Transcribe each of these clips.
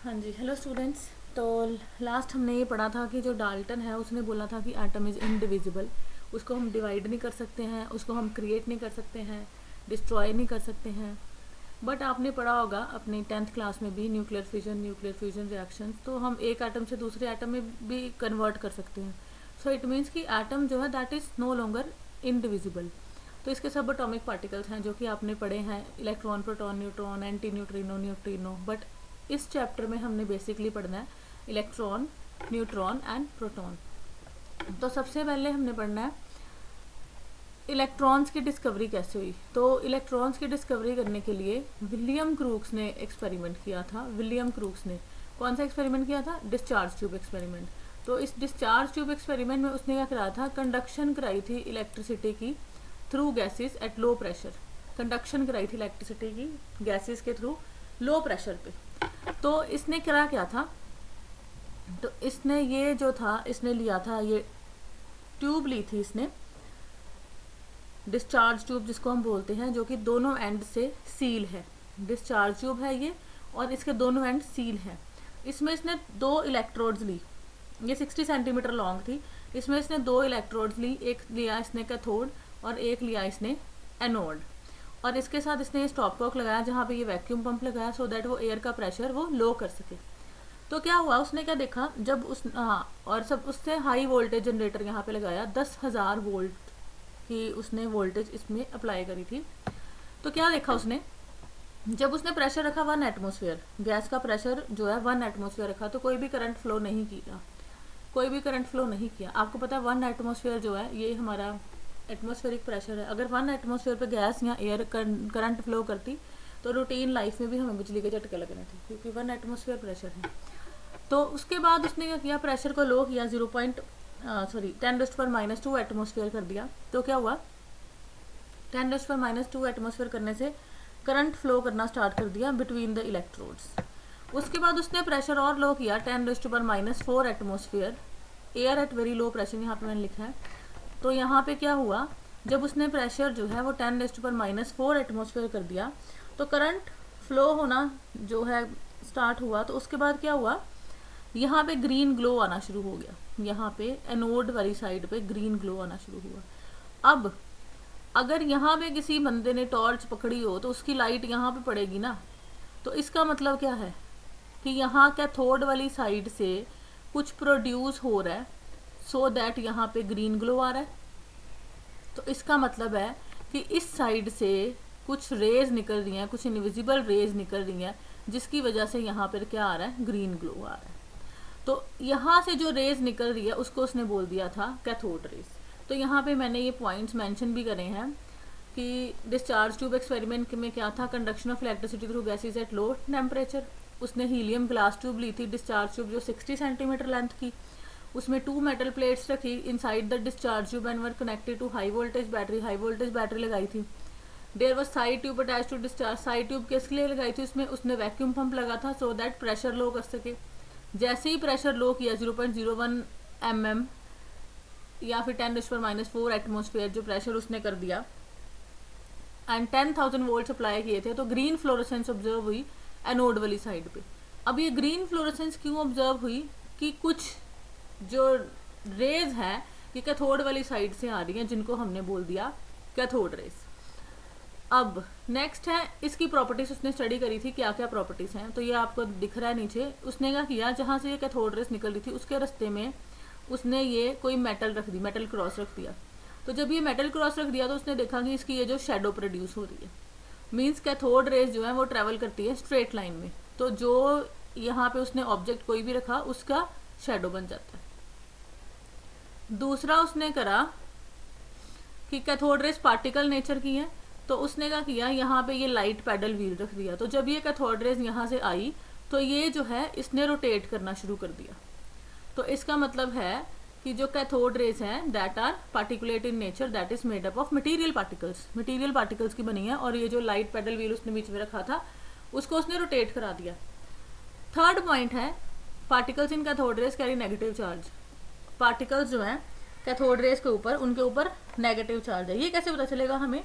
हाँ जी, hello students. तो last हमने ये पढ़ा था कि जो डाल्टन है उसने बोला था कि एटम इज़ इनडिविजिबल। उसको हम डिवाइड नहीं कर सकते हैं, उसको हम क्रिएट नहीं कर सकते हैं, डिस्ट्रॉय नहीं कर सकते हैं। बट आपने पढ़ा होगा अपनी 10th क्लास में भी न्यूक्लियर फ्यूजन रिएक्शंस, तो हम एक एटम से दूसरे एटम में भी कन्वर्ट कर सकते हैं। सो इट मीन्स कि एटम जो है that is no longer indivisible. तो इसके सब एटॉमिक पार्टिकल्स हैं जो कि आपने पढ़े हैं, electron, proton, neutron, anti neutrino, neutrino. But इस चैप्टर में हमने बेसिकली पढ़ना है इलेक्ट्रॉन, न्यूट्रॉन एंड प्रोटॉन। तो सबसे पहले हमने पढ़ना है इलेक्ट्रॉन्स की डिस्कवरी कैसे हुई। तो इलेक्ट्रॉन्स की डिस्कवरी करने के लिए विलियम क्रूक्स ने एक्सपेरिमेंट किया था। विलियम क्रूक्स ने कौन सा एक्सपेरिमेंट किया था? Discharge tube experiment. तो इस डिस्चार्ज ट्यूब एक्सपेरिमेंट में उसने क्या कराया था? कंडक्शन कराई थी इलेक्ट्रिसिटी की through gases at low pressure. Conduction कराई थी इलेक्ट्रिसिटी की गैसेस के थ्रू लो प्रेशर पे। तो इसने करा क्या था? तो इसने ये जो था, इसने लिया था, ये ट्यूब ली थी इसने, डिस्चार्ज ट्यूब जिसको हम बोलते हैं, जो कि दोनों एंड से सील है। डिस्चार्ज ट्यूब है ये और इसके दोनों एंड सील है। इसमें इसने दो इलेक्ट्रोड्स ली, ये 60 सेंटीमीटर लॉन्ग थी। इसमें इसने दो इलेक्ट्रोड्स ली, एक लिया इसने कैथोड और एक लिया इसने एनोड। और इसके साथ इसने स्टॉप कॉक लगाया जहाँ पे ये वैक्यूम पंप लगाया, सो दैट वो एयर का प्रेशर वो लो कर सके। तो क्या हुआ, उसने क्या देखा, जब उस और सब उससे हाई वोल्टेज जनरेटर यहाँ पे लगाया, 10,000 वोल्ट की उसने वोल्टेज इसमें अप्लाई करी थी। तो क्या देखा उसने, जब उसने प्रेशर रखा 1 एटमोसफेयर, गैस का प्रेशर जो है 1 एटमोसफेयर रखा, तो कोई भी करंट फ्लो नहीं किया, कोई भी करंट फ्लो नहीं किया। आपको पता है 1 एटमोसफेयर जो है ये हमारा एटमॉस्फेरिक प्रेशर है। अगर 1 एटमॉस्फेयर पे गैस या एयर करंट फ्लो करती तो रूटीन लाइफ में भी हमें बिजली के झटके लगने थे, क्योंकि 1 एटमॉस्फेयर प्रेशर है। तो उसके बाद उसने क्या किया, प्रेशर को लो किया, 10⁻² एटमॉस्फेयर कर दिया। तो क्या हुआ, 10⁻² एटमॉस्फेयर करने से करंट फ्लो करना स्टार्ट कर दिया बिटवीन द इलेक्ट्रोड्स। उसके बाद उसने प्रेशर और लो किया, 10⁻⁴ atmosphere, air at very low pressure, यहाँ पे मैंने लिखा है। तो यहाँ पे क्या हुआ, जब उसने प्रेशर जो है वो 10⁻⁴ एटमॉस्फेयर कर दिया, तो करंट फ्लो होना जो है स्टार्ट हुआ। तो उसके बाद क्या हुआ, यहाँ पे ग्रीन ग्लो आना शुरू हो गया, यहाँ पे एनोड वाली साइड पे ग्रीन ग्लो आना शुरू हुआ। अब अगर यहाँ पे किसी बंदे ने टॉर्च पकड़ी हो तो उसकी लाइट यहाँ पे पड़ेगी ना। तो इसका मतलब क्या है कि यहाँ कैथोड वाली साइड से कुछ प्रोड्यूस हो रहा है, सो दैट यहाँ पे ग्रीन ग्लो आ रहा है। तो इसका मतलब है कि इस साइड से कुछ रेज निकल रही हैं, कुछ इनविजिबल रेज निकल रही हैं, जिसकी वजह से यहाँ पर क्या आ रहा है, ग्रीन ग्लो आ रहा है। तो यहाँ से जो रेज निकल रही है उसको उसने बोल दिया था कैथोड रेज। तो यहाँ पे मैंने ये पॉइंट्स मेंशन भी करे हैं कि डिस्चार्ज ट्यूब एक्सपेरिमेंट में क्या था, conduction of electricity through gases at low temperature. उसने हीलियम ग्लास ट्यूब ली थी, डिस्चार्ज ट्यूब जो 60 सेंटीमीटर लेंथ की, उसमें 2 मेटल प्लेट्स रखी inside the discharge tube and were connected to high voltage battery. High voltage battery लगाई थी। There was side tube attach to discharge. Side tube किसके लिए लगाई थी, उसमें उसने वैक्यूम पंप लगा था सो दैट प्रेशर लो कर सके। जैसे ही प्रेशर लो किया 0.01 mm या फिर 10⁻⁴ एटमॉस्फेयर जो प्रेशर उसने कर दिया, एंड 10,000 वोल्ट अप्लाई किए थे, तो ग्रीन फ्लोरेसेंस ऑब्जर्व हुई एनोड वाली साइड पे। अब ये ग्रीन फ्लोरेसेंस क्यों ऑब्जर्व हुई, कि कुछ जो रेज है ये कैथोड वाली साइड से आ रही हैं, जिनको हमने बोल दिया कैथोड रेज। अब नेक्स्ट है इसकी प्रॉपर्टीज उसने स्टडी करी थी, क्या क्या प्रॉपर्टीज हैं। तो ये आपको दिख रहा है नीचे। उसने क्या किया, जहाँ से ये कैथोड रेज निकल रही थी उसके रास्ते में उसने ये कोई मेटल रख दी, मेटल क्रॉस रख दिया। तो जब ये मेटल क्रॉस रख दिया तो उसने देखा कि इसकी ये जो शेडो प्रोड्यूस हो रही है, मीन्स कैथोड रेज जो है वो ट्रेवल करती है स्ट्रेट लाइन में। तो जो यहाँ पे उसने ऑब्जेक्ट कोई भी रखा उसका शेडो बन जाता है। दूसरा उसने करा कि कैथोड रेज पार्टिकल नेचर की है, तो उसने क्या किया, यहाँ पे ये लाइट पैडल व्हील रख दिया। तो जब ये कैथोड रेज यहाँ से आई तो ये जो है इसने रोटेट करना शुरू कर दिया। तो इसका मतलब है कि जो कैथोड रेज हैं that are particulate in nature, that is made up of material particles, material particles की बनी है। और ये जो लाइट पैडल व्हील उसने बीच में रखा था उसको उसने रोटेट करा दिया। थर्ड पॉइंट है particles in cathode rays carry negative charge. Particles जो हैं कैथोड रेज के ऊपर, उनके ऊपर नेगेटिव चार्ज है। ये कैसे पता चलेगा हमें,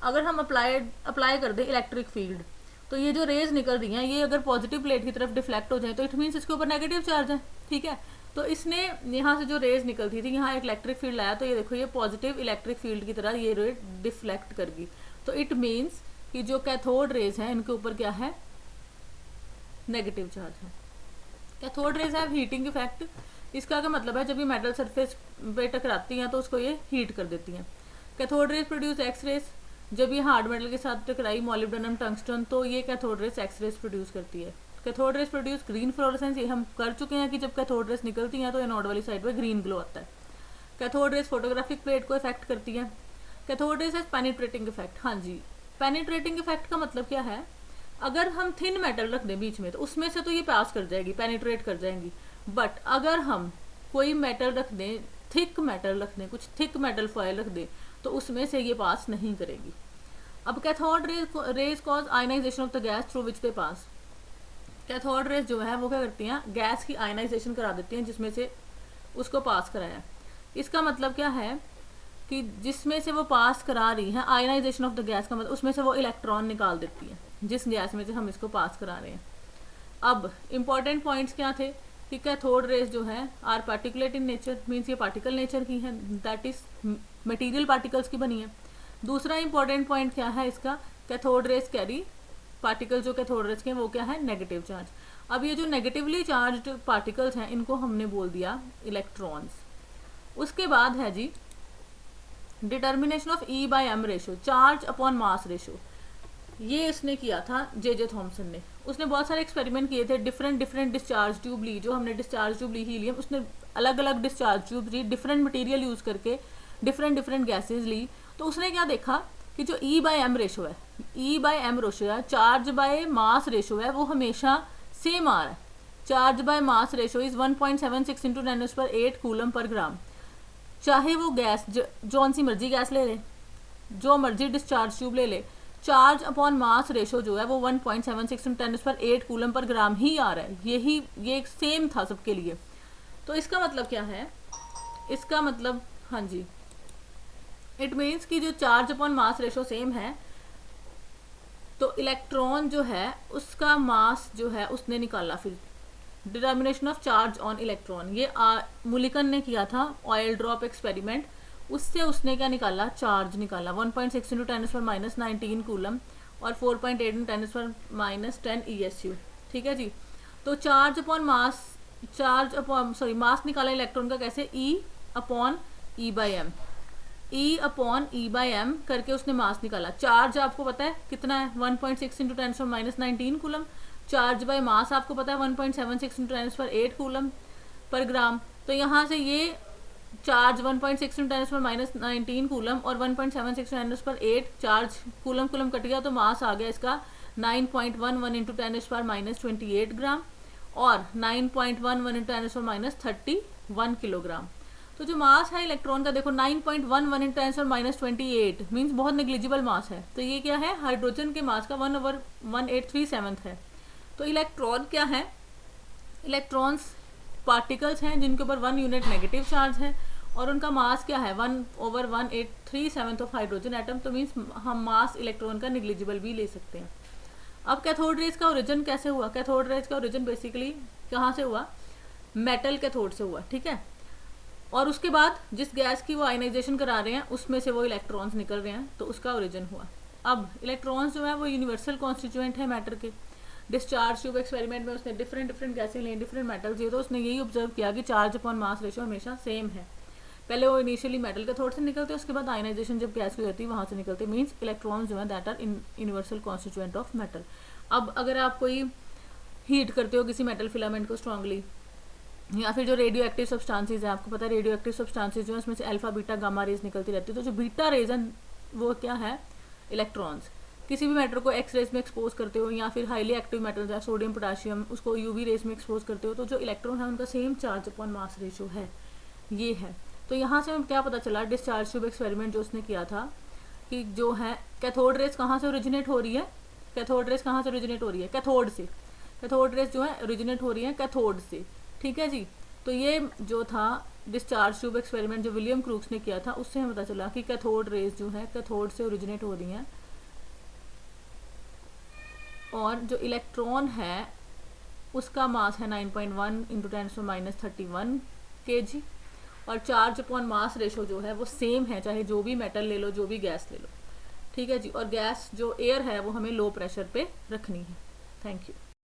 अगर हम अप्लाई कर दें इलेक्ट्रिक फील्ड तो ये जो रेज निकल रही हैं ये अगर पॉजिटिव प्लेट की तरफ डिफ्लेक्ट हो जाए तो इट मीन्स इसके ऊपर नेगेटिव चार्ज है, ठीक है। तो इसने यहाँ से जो रेज निकलती थी यहाँ एक इलेक्ट्रिक फील्ड आया, तो ये देखो ये पॉजिटिव इलेक्ट्रिक फील्ड की तरह ये रे डिफ्लेक्ट कर गई। तो इट मीन्स कि जो कैथोड रेज हैं इनके ऊपर क्या है, नेगेटिव चार्ज है। कैथोड रेज है हीटिंग इफेक्ट। इसका क्या मतलब है, जब ये मेटल सरफेस पे टकराती हैं तो उसको ये हीट कर देती हैं। Cathode rays produce X rays, जब ये हार्ड मेटल के साथ टकराई मॉलिब्डेनम टंगस्टन तो ये cathode rays X raise produce करती है। Cathode rays produce green fluorescence, ये हम कर चुके हैं कि जब कैथोड रेज निकलती हैं तो एनोड वाली साइड पे ग्रीन ग्लो आता है। कैथोड रेज फोटोग्राफिक प्लेट को इफेक्ट करती है। Cathode rays has penetrating effect. हाँ जी, पेनिट्रेटिंग इफेक्ट का मतलब क्या है, अगर हम थिन मेटल रख दें बीच में तो उसमें से तो ये पास कर जाएगी, पेनिट्रेट कर जाएंगी। बट अगर हम कोई मेटल रख दें, थिक मेटल रख दें, कुछ थिक मेटल फॉयल रख दें तो उसमें से ये पास नहीं करेगी। अब cathode rays cause ionisation of the gas through which they pass. Cathode rays जो है वो क्या करती हैं, गैस की आयनाइजेशन करा देती हैं जिसमें से उसको पास कराया। इसका मतलब क्या है कि जिसमें से वो पास करा रही है, आयनाइजेशन ऑफ द गैस का मतलब उसमें से वो इलेक्ट्रॉन निकाल देती है जिस गैस में से हम इसको पास करा रहे हैं। अब इम्पॉर्टेंट पॉइंट्स क्या थे कि कैथोड रेज जो है are particulate in nature, means ये पार्टिकल नेचर की है, दैट इज मटेरियल पार्टिकल्स की बनी है। दूसरा इंपॉर्टेंट पॉइंट क्या है इसका, कैथोड रेज कैरी पार्टिकल जो कैथोड रेज के हैं वो क्या है, नेगेटिव चार्ज। अब ये जो नेगेटिवली चार्ज्ड पार्टिकल्स हैं इनको हमने बोल दिया इलेक्ट्रॉन्स। उसके बाद है जी determination of E by M ratio, charge upon mass ratio. ये इसने किया था जे थॉमसन ने। उसने बहुत सारे एक्सपेरिमेंट किए थे, डिफरेंट डिस्चार्ज ट्यूब ली, जो हमने डिस्चार्ज ट्यूब ली हीलियम, उसने अलग अलग डिस्चार्ज ट्यूब ली, डिफरेंट मटेरियल यूज करके डिफरेंट गैसेज ली। तो उसने क्या देखा कि जो ई बाय एम रेशो है, ई बाय एम रेशो है, चार्ज बाय मास रेशो है, वो हमेशा सेम आ रहा है। Charge by mass ratio is 1.76 into 10⁸ coulomb per gram. चाहे वो गैस जौन सी मर्जी गैस ले ले, जो मर्जी डिस्चार्ज ट्यूब ले ले, चार्ज अपॉन मास रेशो जो है वो 1.76 इंटू 10⁸ कूलम पर ग्राम ही आ रहा है। ये सेम था सबके लिए। तो इसका मतलब क्या है, इसका मतलब हाँ जी, इट मीन्स कि जो charge upon mass ratio same है तो इलेक्ट्रॉन जो है उसका मास जो है उसने निकाला। फिर determination of charge on electron, ये मुलिकन ने किया था ऑयल ड्रॉप एक्सपेरिमेंट, उससे उसने क्या निकाला, चार्ज निकाला 1.6 इंटू 10⁻⁻19 कूलम और 4.8 इंटू 10⁻⁻10 ESU। ठीक है जी। तो चार्ज अपॉन मास, मास निकाला इलेक्ट्रॉन का कैसे, E upon E by M, E upon E by M करके उसने मास निकाला। चार्ज आपको पता है कितना है, 1.6 इंटू 10⁻⁻19 कूलम। चार्ज बाय मास आपको पता है 1.76 इंटू 10⁸ कूलम पर ग्राम। तो यहाँ से ये चार्ज 1.6 इंटू 10⁻⁻19 कूलम और 1.76 इंटू 10⁸ चार्ज कूलम कट गया तो मास आ गया इसका 9.11 इंटू 10⁻28 ग्राम और 9.11 इंटू 10⁻31 किलोग्राम। तो जो मास है इलेक्ट्रॉन का देखो 9.11 इंटू 10⁻28 मीन्स बहुत नेग्लिजिबल मास है। तो ये क्या है, हाइड्रोजन के मास का 1/1837 है। तो इलेक्ट्रॉन क्या है, इलेक्ट्रॉन्स पार्टिकल्स हैं जिनके ऊपर 1 यूनिट नेगेटिव चार्ज है और उनका मास क्या है 1/1837 ऑफ हाइड्रोजन एटम। तो मीन्स हम मास इलेक्ट्रॉन का निग्लिजिबल भी ले सकते हैं। अब कैथोड रेज का ओरिजिन कैसे हुआ, कैथोड रेज का ओरिजिन बेसिकली कहाँ से हुआ, मेटल कैथोड से हुआ। ठीक है। और उसके बाद जिस गैस की वो आयनाइजेशन करा रहे हैं उसमें से वो इलेक्ट्रॉन्स निकल रहे हैं तो उसका ओरिजिन हुआ। अब इलेक्ट्रॉन्स जो है वो यूनिवर्सल कॉन्स्टिट्यूएंट है मैटर के। डिस्चार्ज ट्यूब एक्सपेरिमेंट में उसने डिफरेंट गैसें ली, डिफरेंट मेटल्स लिए, तो उसने यही ऑब्जर्व किया कि चार्ज अपॉन मास रेशो हमेशा सेम है। पहले वो इनिशियली मेटल कैथोड से निकलते, उसके बाद आयनाइजेशन जब गैस की होती है वहाँ से निकलते, मीन्स इलेक्ट्रॉन्स जो है that are universal constituent of metal. अब अगर आप कोई हीट करते हो किसी मेटल फिलामेंट को स्ट्रांगली, या फिर जो रेडियो एक्टिव सब्सटेंसेस है, आपको पता है रेडियो एक्टिव सब्सटेंसेस जो है उसमें से अल्फा बीटा गामा रेज निकलती रहती है। तो जो बीटा रेज है वो क्या है, इलेक्ट्रॉन्स। किसी भी मैटर को एक्स रेज में एक्सपोज करते हो या फिर हाईली एक्टिव मेटल्स है सोडियम पोटाशियम, उसको यूवी रेज में एक्सपोज करते हो तो जो इलेक्ट्रॉन है उनका same charge upon mass ratio है, ये है। तो यहाँ से हमें क्या पता चला, डिस्चार्ज ट्यूब एक्सपेरिमेंट जो उसने किया था कि जो है कैथोड रेज कहाँ से ओरिजिनेट हो रही है, कैथोड रेज कहाँ से ओरिजिनेट हो रही है, कैथोड से। कैथोड रेज जो है ओरिजिनेट हो रही है कैथोड से। ठीक है जी। तो ये जो था डिस्चार्ज ट्यूब एक्सपेरिमेंट जो विलियम क्रूक्स ने किया था उससे हमें पता चला कि कैथोड रेज जो है कैथोड से ओरिजिनेट हो रही हैं। और जो इलेक्ट्रॉन है उसका मास है 9.1 इंटू 10⁻31 kg, और चार्ज अपॉन मास रेशो जो है वो सेम है, चाहे जो भी मेटल ले लो, जो भी गैस ले लो। ठीक है जी। और गैस जो एयर है वो हमें लो प्रेशर पे रखनी है। Thank you.